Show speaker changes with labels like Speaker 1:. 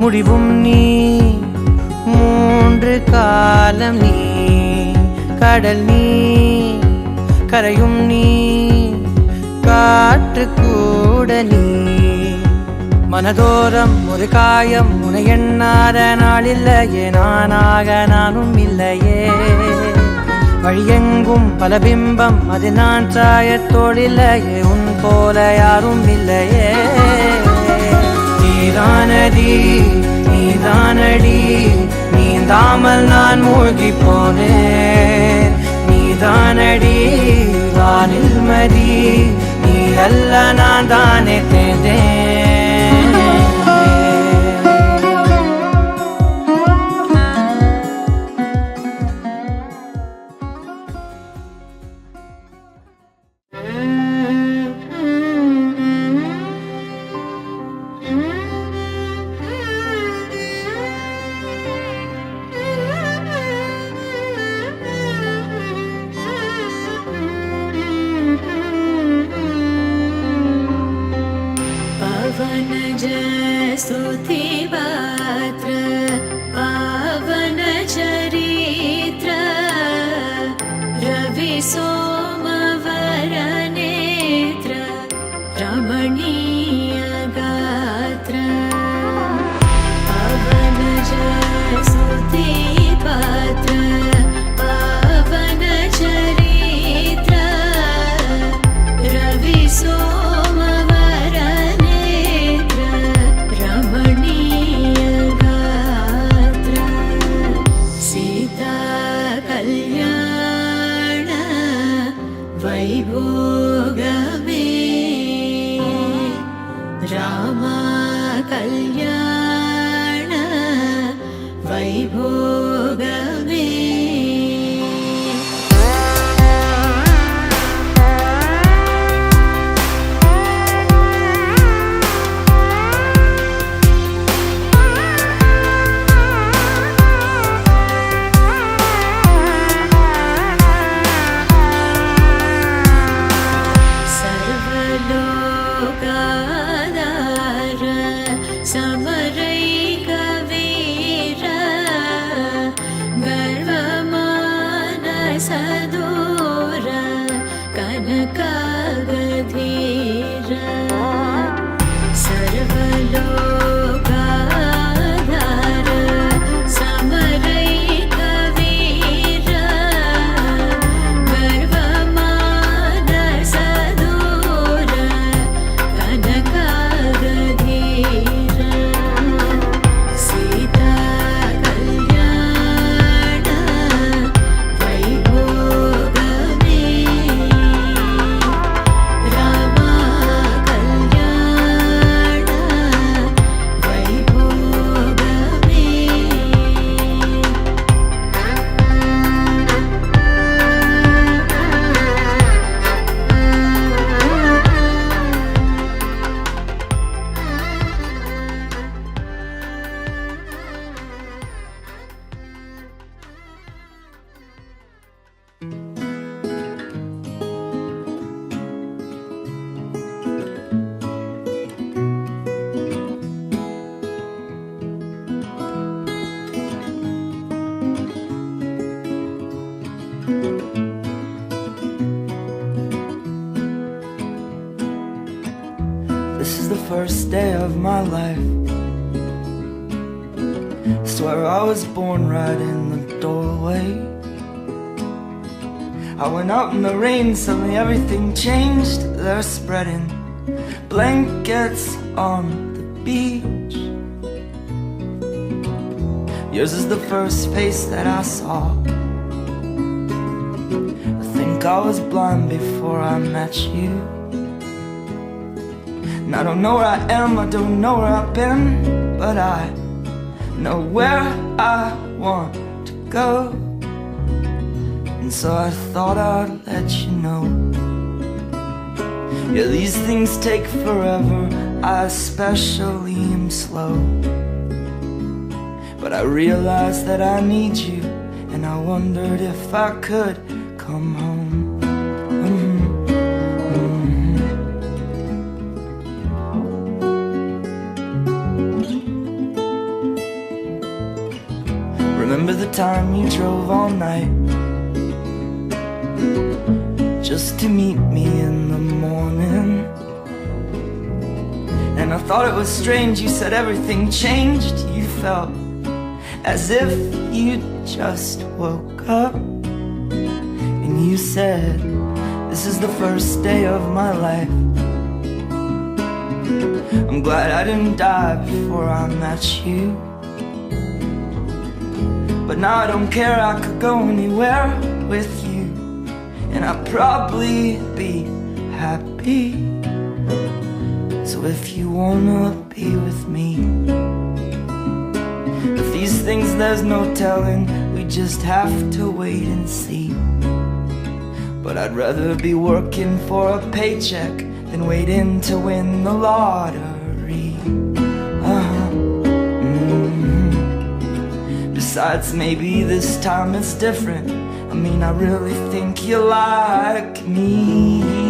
Speaker 1: முடிவும் நீ, மூன்று காலம் நீ, கடல் நீ, கரையும் நீ, காற்று கூட நீ. மனதோரம் ஒரு காயம், உன எண்ணாத நாளில்லையே, நானாக நானும் இல்லையே. வழியெங்கும் பல பிம்பம், அது நான் சாயத்தோடில்லையே, உன் போல யாரும் இல்லையே. நீதானடி நீதானடி, நீந்தாமல் நான் மூழ்கி போனேன். நீதானடி வானில் மதி, நீ அல்ல நான் தானே தேர்ந்தேன்.
Speaker 2: This is the first day of my life. Swear I was born right in the doorway. I went out in the rain, suddenly everything changed. They're spreading blankets on the beach. Yours is the first face that I saw. I think I was blind before I met you. And I don't know where I am, I don't know where I've been, but I know where I want to go. And so I thought I'd let you know. Yeah, these things take forever, I especially am slow. But I realized that I need you, and I wondered if I could come home. Remember the time you drove all night just to meet me in the morning? And I thought it was strange, you said everything changed. You felt as if you just woke up. And you said, this is the first day of my life. I'm glad I didn't die before I met you. But now I don't care, I could go anywhere with you, and I'd probably be happy. So if you wanna be with me, if these things there's no telling, we just have to wait and see. But I'd rather be working for a paycheck than waiting to win the lottery. Besides, maybe this time it's different. I mean, I really think you like me.